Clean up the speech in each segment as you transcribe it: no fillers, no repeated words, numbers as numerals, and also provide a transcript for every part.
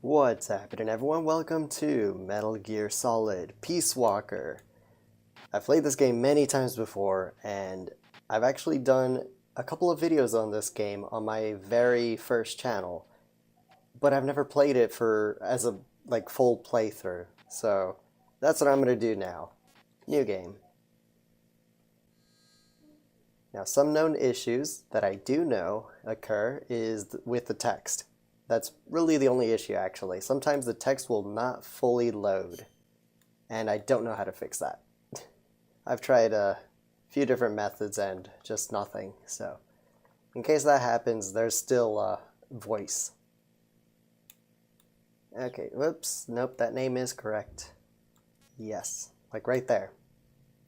What's happening, everyone? Welcome to Metal Gear Solid Peace Walker. I've played this game many times before, and I've actually done a couple of videos on this game on my very first channel, but I've never played it as a full playthrough. So that's what I'm going to do now. New game. Now, some known issues that I do know occur is with the text. That's really the only issue, actually. Sometimes the text will not fully load, and I don't know how to fix that. I've tried a few different methods and just nothing, so in case that happens, there's still voice. Okay, whoops, nope, that name is correct. Yes, like right there.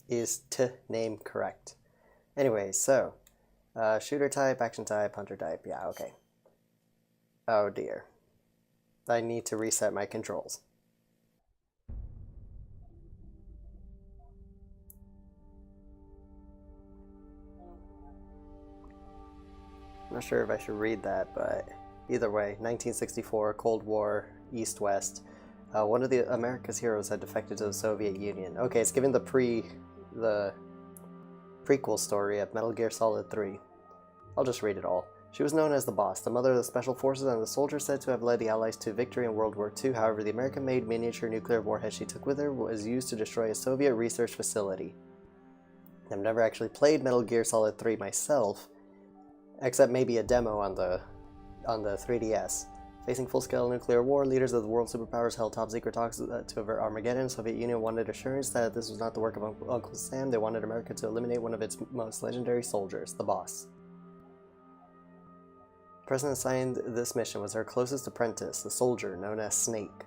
Is name correct? Anyway, so, shooter type, action type, hunter type, yeah, okay. Oh dear. I need to reset my controls. I'm not sure if I should read that, but either way, 1964, Cold War, East-West. One of the America's heroes had defected to the Soviet Union. Okay, it's giving the prequel story of Metal Gear Solid 3. I'll just read it all. She was known as the Boss, the mother of the Special Forces and the soldier said to have led the Allies to victory in World War II. However, the American-made miniature nuclear warhead she took with her was used to destroy a Soviet research facility. I've never actually played Metal Gear Solid 3 myself, except maybe a demo on the 3DS. Facing full-scale nuclear war, leaders of the world superpowers held top-secret talks to avert Armageddon. The Soviet Union wanted assurance that this was not the work of Uncle Sam. They wanted America to eliminate one of its most legendary soldiers, the Boss. The person assigned this mission was her closest apprentice, the soldier known as Snake.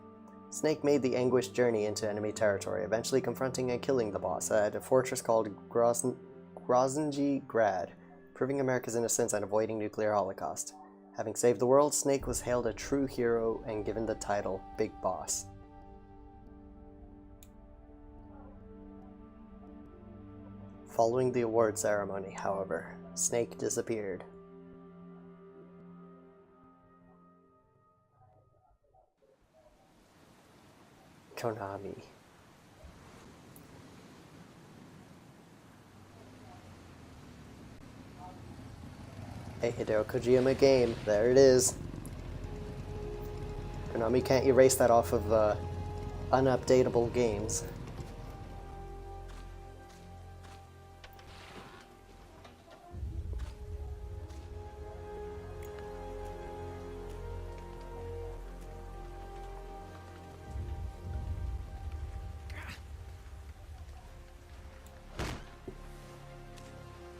Snake made the anguished journey into enemy territory, eventually confronting and killing the Boss at a fortress called Grozny Grad, proving America's innocence and avoiding nuclear holocaust. Having saved the world, Snake was hailed a true hero and given the title Big Boss. Following the award ceremony, however, Snake disappeared. Konami. A Hideo Kojima game. There it is. Konami can't erase that off of unupdatable games.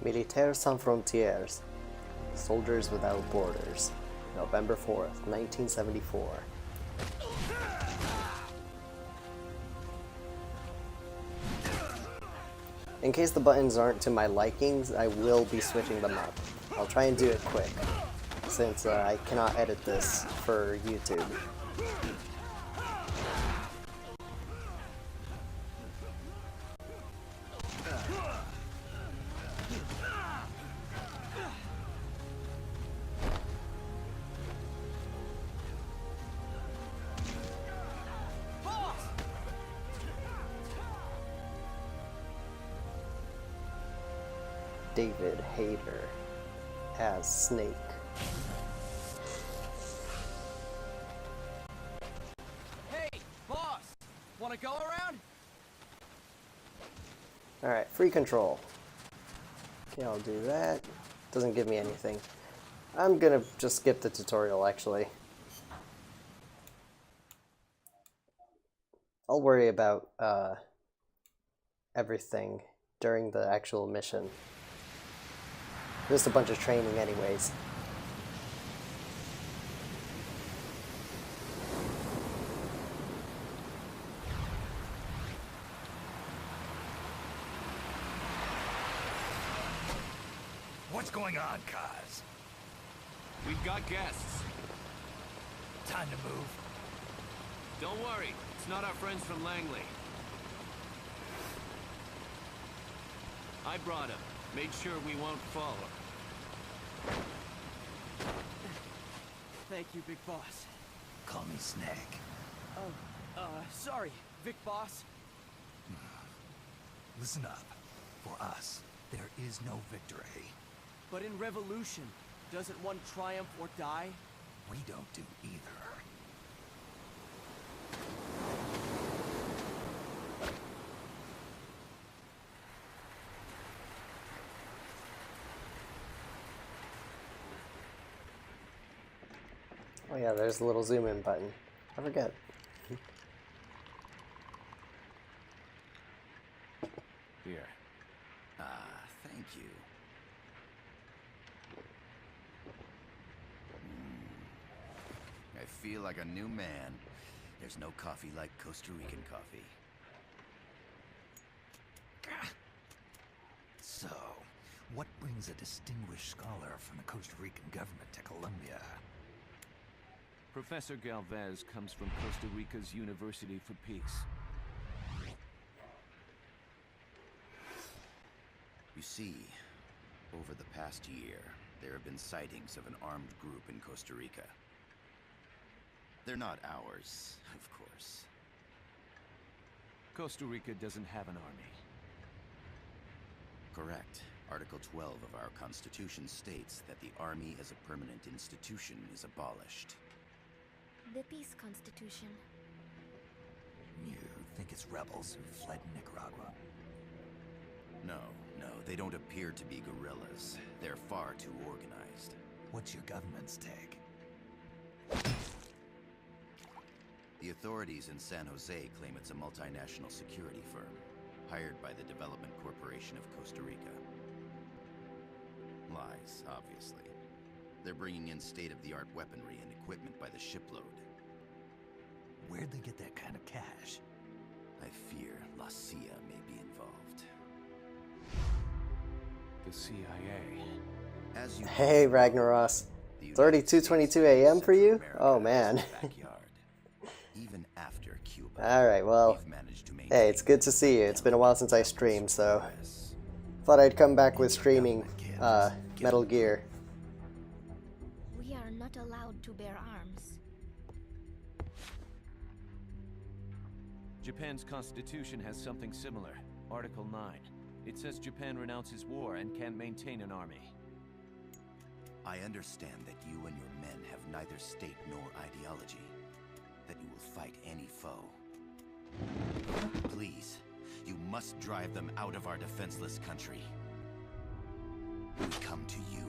Militaires Sans Frontières. Soldiers Without Borders. November 4th, 1974. In case the buttons aren't to my likings, I will be switching them up. I'll try and do it quick, since I cannot edit this for YouTube. David Hayter as Snake. Hey, boss! Wanna go around? Alright, free control. Okay, I'll do that. Doesn't give me anything. I'm gonna just skip the tutorial, actually. I'll worry about everything during the actual mission. Just a bunch of training anyways. What's going on, Kaz? We've got guests. Time to move. Don't worry, it's not our friends from Langley. I brought him. Made sure we won't follow. Thank you, Big Boss. Call me Snek. Oh, sorry, Vic Boss. Listen up. For us, there is no victory. But in Revolution, doesn't one triumph or die? We don't do either. Oh yeah, there's a little zoom in button. I forget. Here. Thank you. I feel like a new man. There's no coffee like Costa Rican coffee. So, what brings a distinguished scholar from the Costa Rican government to Colombia? Professor Galvez comes from Costa Rica's University for Peace. You see, over the past year, there have been sightings of an armed group in Costa Rica. They're not ours, of course. Costa Rica doesn't have an army. Correct. Article 12 of our Constitution states that the Army as a permanent institution is abolished. The Peace Constitution. You think it's rebels who fled Nicaragua? No, they don't appear to be guerrillas. They're far too organized. What's your government's take? The authorities in San Jose claim it's a multinational security firm, hired by the Development Corporation of Costa Rica. Lies, obviously. They're bringing in state-of-the-art weaponry and equipment by the shipload. Where'd they get that kind of cash? I fear La CIA may be involved. The CIA. As you Hey, Ragnaros. the It's already United 2:22 States a.m. for you? Central Oh, America man. is its backyard. Even after Cuba, Alright, well, we've managed to maintain hey, it's good to see you. It's been a while since I streamed, so progress. thought I'd come back with streaming Metal Gear. We are not allowed to bear arms. Japan's constitution has something similar. Article 9. It says Japan renounces war and can't maintain an army. I understand that you and your men have neither state nor ideology. That you will fight any foe. Please, you must drive them out of our defenseless country. We come to you,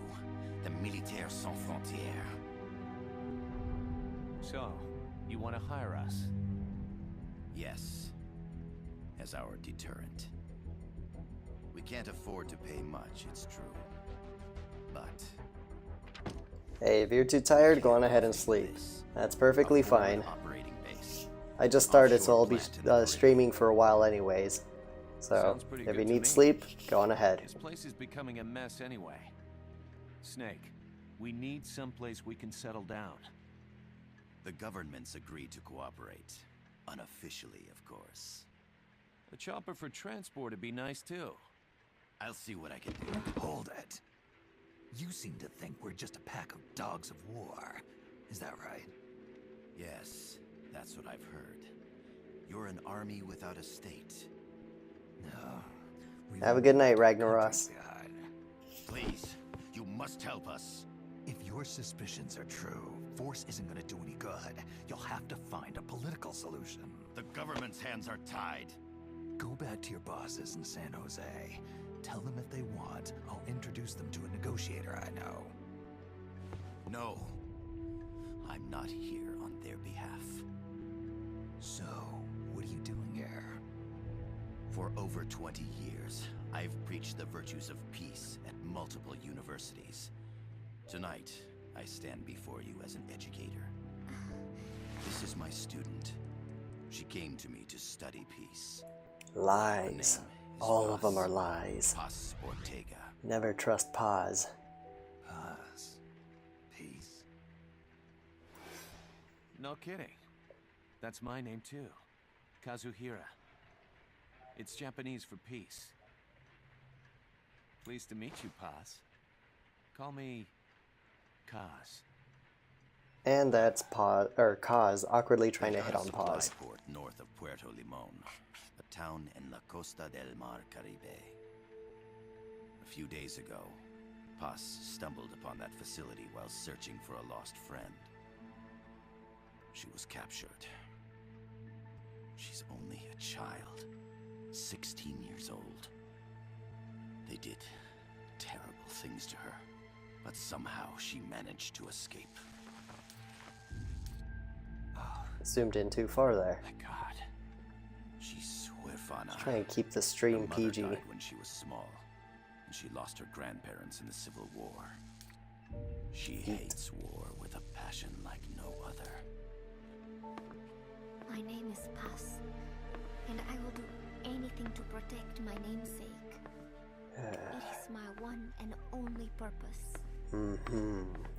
the Militaires Sans Frontières. So, you want to hire us? Yes, as our deterrent. We can't afford to pay much, it's true. But Hey, if you're too tired, go on ahead and sleep. That's perfectly a forward fine. operating base. I just started, so I'll be streaming for a while anyways. So, Sounds pretty if good you to need me. sleep, go on ahead. This place is becoming a mess anyway. Snake, we need someplace we can settle down. The governments agreed to cooperate. Unofficially, of course. A chopper for transport would be nice too. I'll see what I can do. Hold it. You seem to think we're just a pack of dogs of war. Is that right? Yes, that's what I've heard. You're an army without a state. No. we Have a leave good night, our Ragnaros. country behind. Please, you must help us. If your suspicions are true, force isn't going to do any good. You'll have to find a political solution. The government's hands are tied. Go back to your bosses in San Jose. Tell them if they want, I'll introduce them to a negotiator I know. No, I'm not here on their behalf. So, what are you doing here? For over 20 years, I've preached the virtues of peace at multiple universities. Tonight, I stand before you as an educator. This is my student. She came to me to study peace. Lies. All of them are lies. Paz Ortega. Never trust Paz. Paz. Peace. No kidding. That's my name too. Kazuhira. It's Japanese for peace. Pleased to meet you, Paz. Call me Kaz. And that's Kaz awkwardly trying to They've hit got a on supply pause. port north of Puerto Limon, a town in la Costa del Mar Caribe. A few days ago, Paz stumbled upon that facility while searching for a lost friend. She was captured. She's only a child, 16 years old. They did terrible things to her, but somehow she managed to escape. Zoomed in too far there. My God. She's huérfana. Trying to keep the Her stream mother PG. died when she was small, and she lost her grandparents in the Civil War. She hates war with a passion like no other. My name is Paz, and I will do anything to protect my namesake. It is my one and only purpose.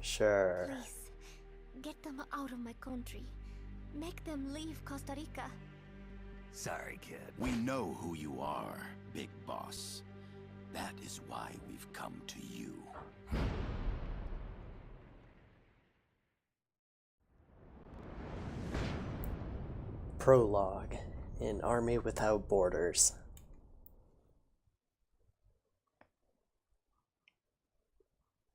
Sure. Please, get them out of my country. Make them leave Costa Rica. Sorry, kid. We know who you are, Big Boss. That is why we've come to you. Prologue. An Army Without Borders.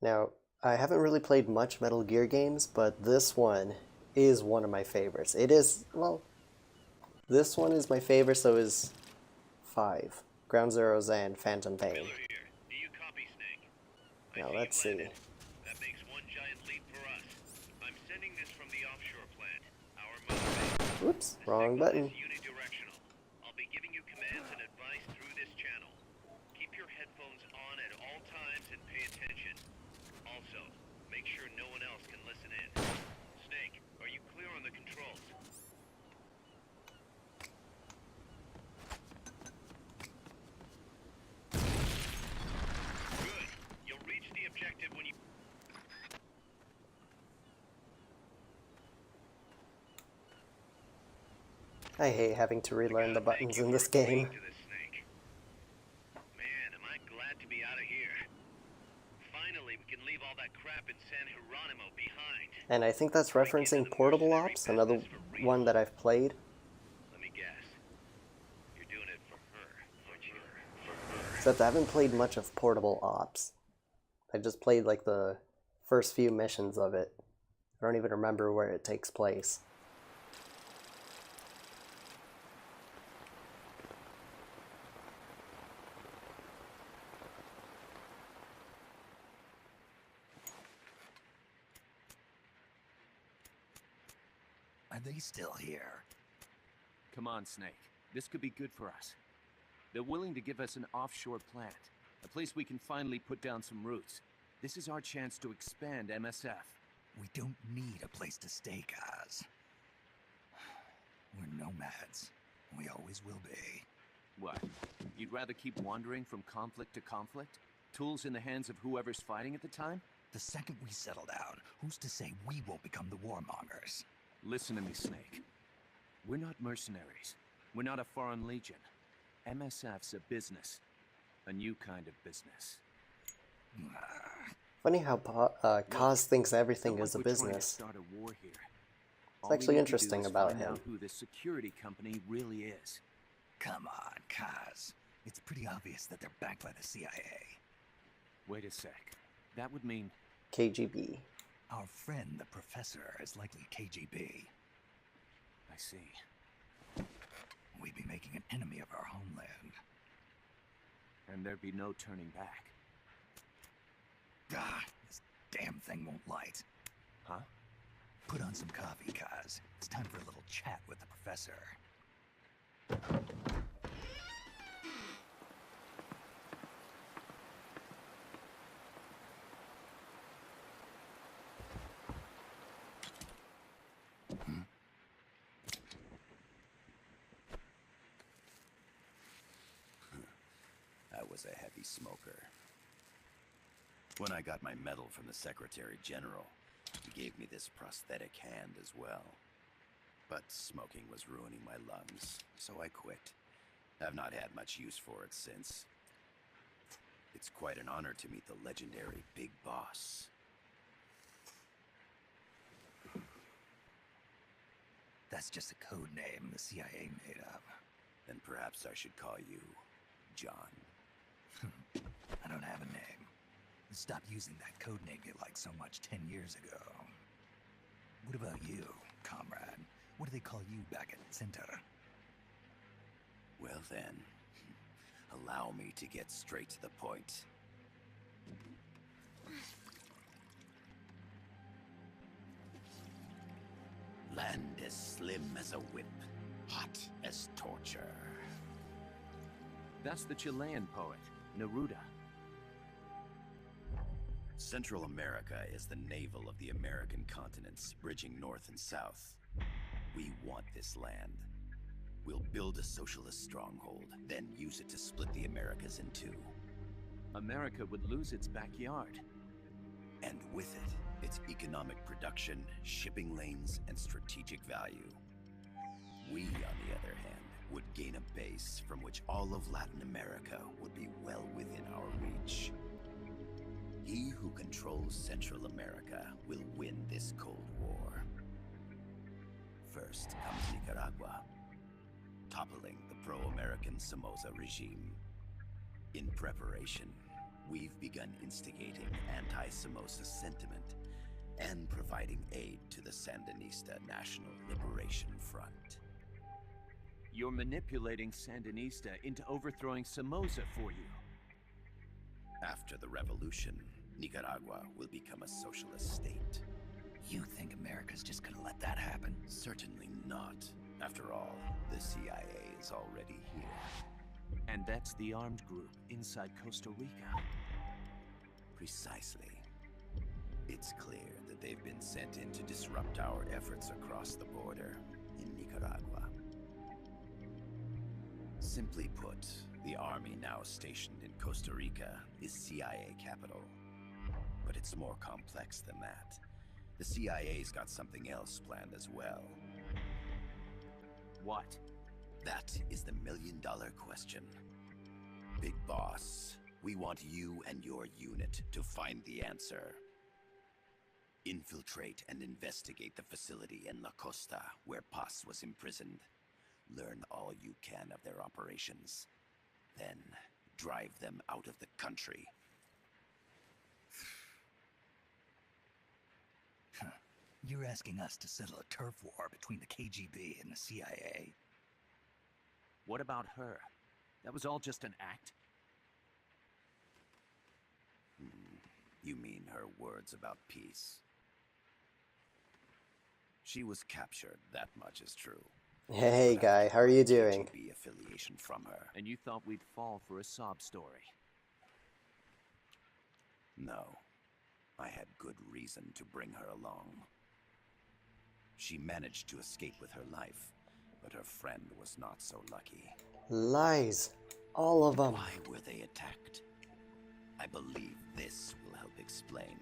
Now, I haven't really played much Metal Gear games, but this one is one of my favorites. It is, well, this one is my favorite, so is 5. Ground Zeroes and Phantom Pain. Miller here. Do you copy, Snake? I Now, see let's you see. landed. That makes one giant leap for us. I'm sending this from the offshore plant, our mother base. Whoops, The wrong signal button. is unidirectional. I'll be giving you commands and advice through this channel. Keep your headphones on at all times and pay attention. Also, make sure no one else can listen in. Snake, are you clear on the controls? Good. You'll reach the objective when you... I hate having to relearn the Gotta thank buttons you in for this game. agreeing to this, Snake. Man, am I glad to be out of here. Finally, we can leave all that crap in San Geronimo behind. And I think that's referencing Portable Ops, another one that I've played. Let me guess. You're doing it for her, aren't you? For her. Except I haven't played much of Portable Ops. I just played like the first few missions of it. I don't even remember where it takes place. Are they still here? Come on, Snake. This could be good for us. They're willing to give us an offshore plant, a place we can finally put down some roots. This is our chance to expand MSF. We don't need a place to stay, Kaz. We're nomads. We always will be. What? You'd rather keep wandering from conflict to conflict? Tools in the hands of whoever's fighting at the time? The second we settle down, who's to say we won't become the warmongers? Listen to me, Snake. We're not mercenaries. We're not a foreign legion. MSF's a business. A new kind of business. Funny how Kaz thinks everything Not like is a we're trying to business. start a war here. It's actually all we need to do interesting is about find him. out who this security company really is. Come on, Kaz. It's pretty obvious that they're backed by the CIA. Wait a sec. That would mean... KGB. Our friend, the professor, is likely KGB. I see. We'd be making an enemy of our homeland. And there'd be no turning back. Ah, this damn thing won't light. Huh? Put on some coffee, Kaz. It's time for a little chat with the professor. I was a heavy smoker. When I got my medal from the Secretary General, he gave me this prosthetic hand as well. But smoking was ruining my lungs, so I quit. I've not had much use for it since. It's quite an honor to meet the legendary Big Boss. That's just a code name the CIA made up. Then perhaps I should call you John. I don't have a name. Stop using that code name you liked so much 10 years ago. What about you, comrade? What do they call you back at Center? Well then, allow me to get straight to the point. Land as slim as a whip, hot as torture. That's the Chilean poet, Neruda. Central America is the navel of the American continents, bridging north and south. We want this land. We'll build a socialist stronghold, then use it to split the Americas in two. America would lose its backyard. And with it, its economic production, shipping lanes, and strategic value. We, on the other hand, would gain a base from which all of Latin America would be well within our reach. He who controls Central America will win this Cold War. First comes Nicaragua, toppling the pro-American Somoza regime. In preparation, we've begun instigating anti-Somoza sentiment and providing aid to the Sandinista National Liberation Front. You're manipulating Sandinista into overthrowing Somoza for you. After the revolution, Nicaragua will become a socialist state. You think America's just gonna let that happen? Certainly not. After all, the CIA is already here. And that's the armed group inside Costa Rica. Precisely. It's clear that they've been sent in to disrupt our efforts across the border in Nicaragua. Simply put, the army now stationed in Costa Rica is CIA capital. But it's more complex than that. The CIA's got something else planned as well. What? That is the million-dollar question. Big Boss, we want you and your unit to find the answer. Infiltrate and investigate the facility in La Costa, where Paz was imprisoned. Learn all you can of their operations. Then, drive them out of the country. You're asking us to settle a turf war between the KGB and the CIA? What about her? That was all just an act? You mean her words about peace? She was captured, that much is true. Hey guy, how are you doing? KGB affiliation from her. And you thought we'd fall for a sob story? No. I had good reason to bring her along. She managed to escape with her life, but her friend was not so lucky. Lies. All of them. Why were they attacked? I believe this will help explain.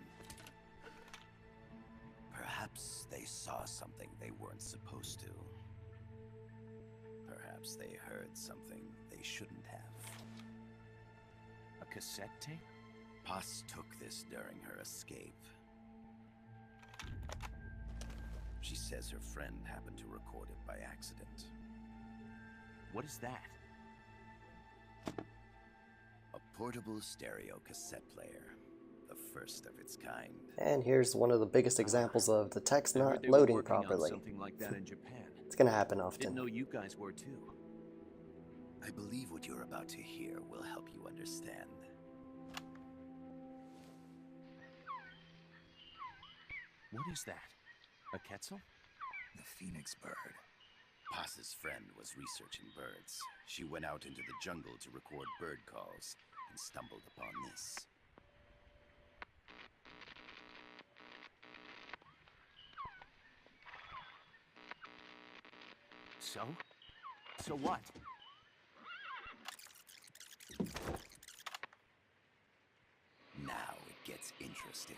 Perhaps they saw something they weren't supposed to. Perhaps they heard something they shouldn't have. A cassette tape? Paz took this during her escape. She says her friend happened to record it by accident. What is that? A portable stereo cassette player. The first of its kind. And here's one of the biggest examples of the text I heard not they were loading working on properly. something like that in Japan. It's gonna happen Didn't often. know you guys were too. I believe what you're about to hear will help you understand. What is that? A Quetzal? The phoenix bird. Paz's friend was researching birds. She went out into the jungle to record bird calls and stumbled upon this. So? So what? Now it gets interesting.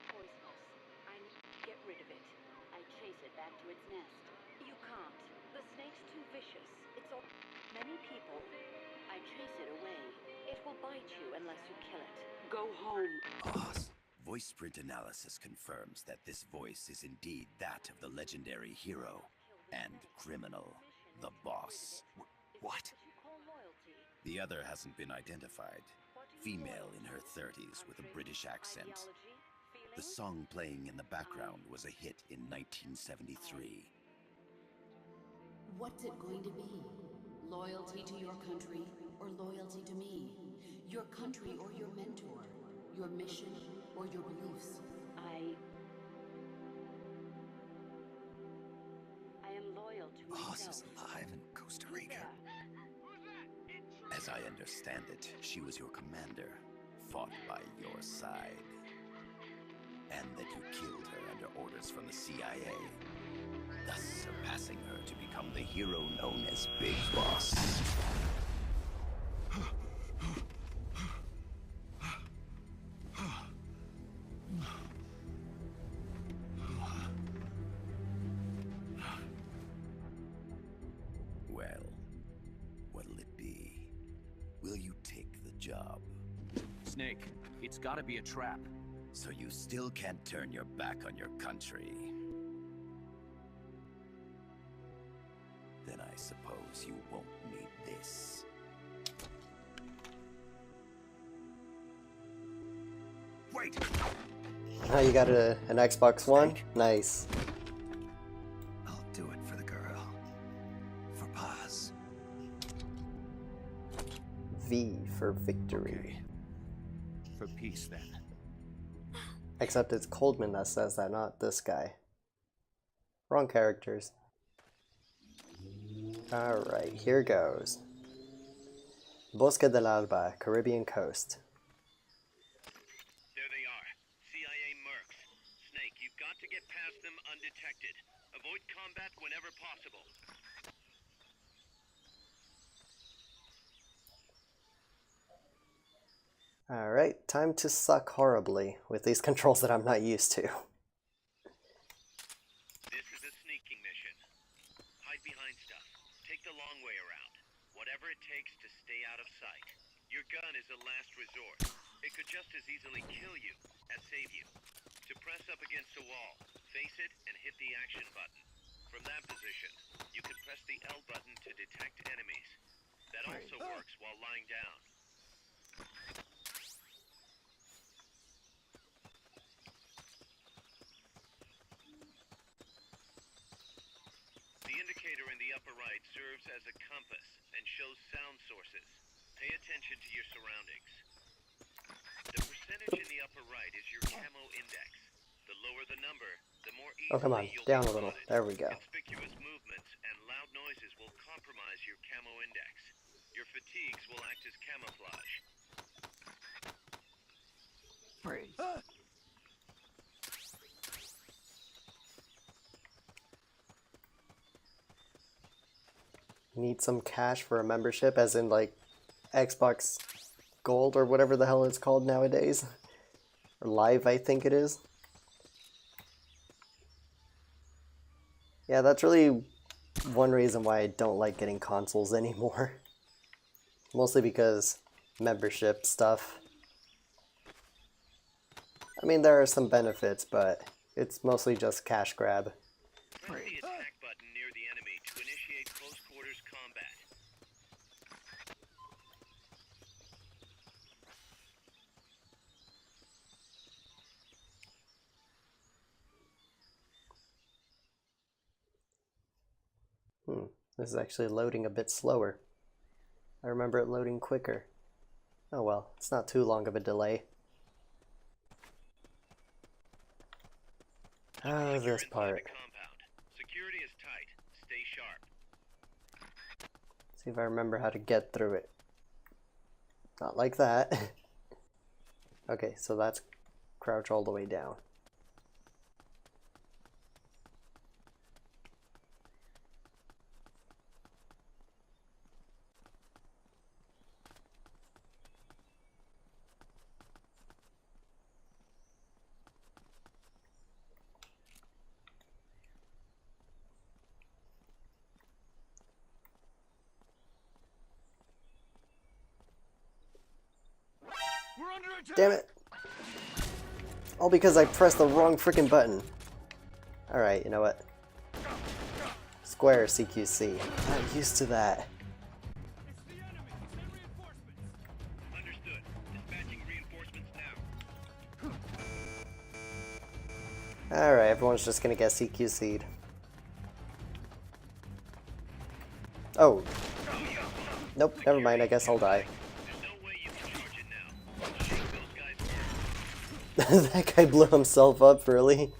Poisonous. I need to get rid of it. I chase it back to its nest. You can't. The snake's too vicious. It's all many people. I chase it away. It will bite you unless you kill it. Go home. Paz, Voice print analysis confirms that this voice is indeed that of the legendary hero and criminal, the boss. What? The other hasn't been identified. Female in her 30s with a British accent. The song playing in the background was a hit in 1973. What's it going to be? Loyalty to your country or loyalty to me? Your country or your mentor? Your mission or your beliefs? I am loyal to Boss is myself. alive in Costa Rica. As I understand it, she was your commander, fought by your side. And that you killed her under orders from the CIA, thus surpassing her to become the hero known as Big Boss. Well, what'll it be? Will you take the job? Snake, it's gotta be a trap. So you still can't turn your back on your country? Then I suppose you won't need this. Wait! Oh, you got an Xbox One? Nice. I'll do it for the girl. For Paz. V for victory. Okay. For peace, then. Except it's Coldman that says that, not this guy. Wrong characters. Alright, here goes. Bosque del Alba, Caribbean coast. There they are. CIA mercs. Snake, you've got to get past them undetected. Avoid combat whenever possible. Alright, time to suck horribly with these controls that I'm not used to. This is a sneaking mission. Hide behind stuff. Take the long way around. Whatever it takes to stay out of sight. Your gun is a last resort. It could just as easily kill you as save you. To press up against a wall, face it and hit the action button. From that position, you can press the L button to detect enemies. That also works while lying down. The indicator in the upper right serves as a compass and shows sound sources. Pay attention to your surroundings. The percentage in the upper right is your camo index. The lower the number, the more easily Oh, come on, you'll down be a little. spotted. There we go. Conspicuous movements and loud noises will compromise your camo index. Your fatigues will act as camouflage. Freeze. Need some cash for a membership, as in like Xbox Gold or whatever the hell it's called nowadays. Or Live, I think it is. Yeah, that's really one reason why I don't like getting consoles anymore. Mostly because membership stuff. I mean, there are some benefits, but it's mostly just cash grab. Press the attack button near the enemy to initiate close quarters combat. This is actually loading a bit slower. I remember it loading quicker. Oh well, it's not too long of a delay. Oh, this part. Compound. Security is tight. Stay sharp. See if I remember how to get through it. Not like that. Okay, so that's crouch all the way down. We're under attack! Damn it! All because I pressed the wrong freaking button. Alright, you know what? Square CQC. Not used to that. Understood. Dispatching reinforcements now. Alright, everyone's just gonna get CQC'd. Oh. Nope, never mind, I guess I'll die. There's no way you can charge it now. Shake those guys first. That guy blew himself up, really?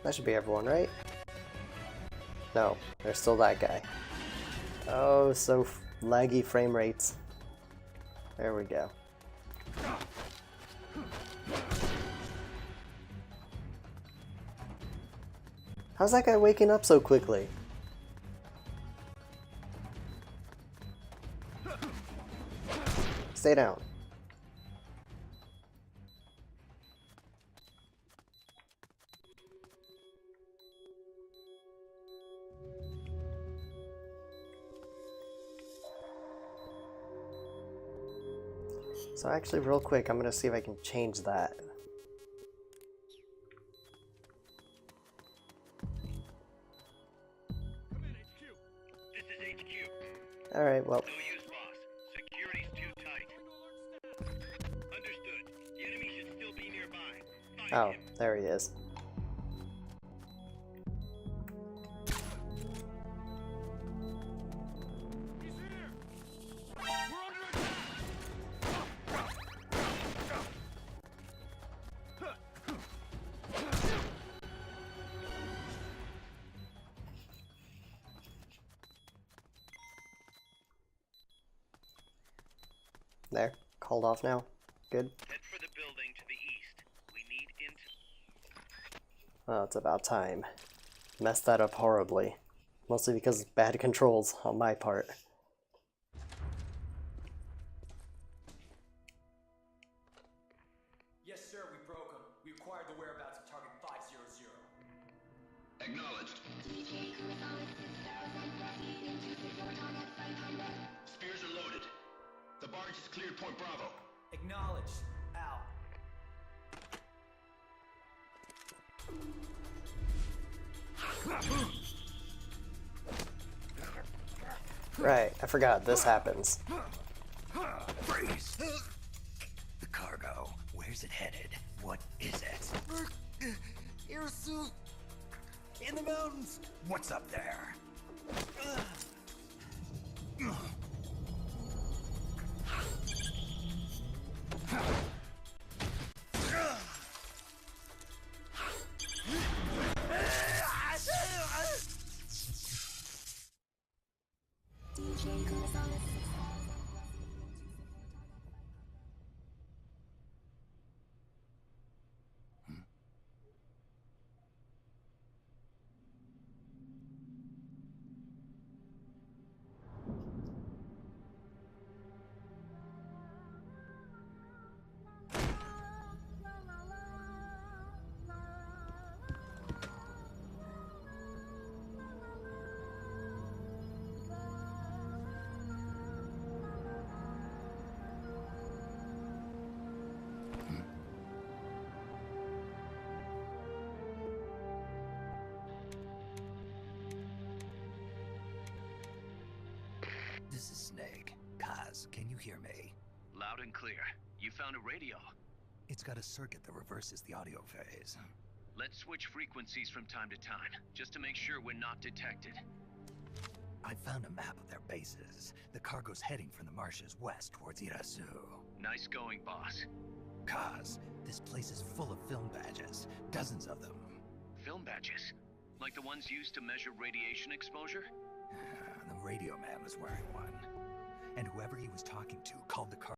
That should be everyone, right? No, there's still that guy. Oh, so laggy frame rates. There we go. How's that guy waking up so quickly? Stay down. So actually, real quick, I'm gonna see if I can change that. Come in, HQ. This is HQ. Alright, well. No use, boss. Security's too tight. Understood. The enemy should still be nearby. Find Oh, him. there he is. He's here! We're under attack! There. Called off now. Good. Head for the building to the east. We need intel. Well, it's about time. Messed that up horribly. Mostly because of bad controls on my part. Yes, sir, we broke him. We acquired the whereabouts of target 500. Acknowledged. Spears are loaded. The barge is cleared Point Bravo. Acknowledged. Out. Right, I forgot this happens. Freeze! The cargo. Where's it headed? What is it? Airsuit! In the mountains! What's up there? This is Snek. Kaz, can you hear me? Loud and clear. You found a radio. It's got a circuit that reverses the audio phase. Let's switch frequencies from time to time, just to make sure we're not detected. I found a map of their bases. The cargo's heading from the marshes west towards Irasu. Nice going, boss. Kaz, this place is full of film badges. Dozens of them. Film badges? Like the ones used to measure radiation exposure? The radio man was wearing one. And whoever he was talking to called the car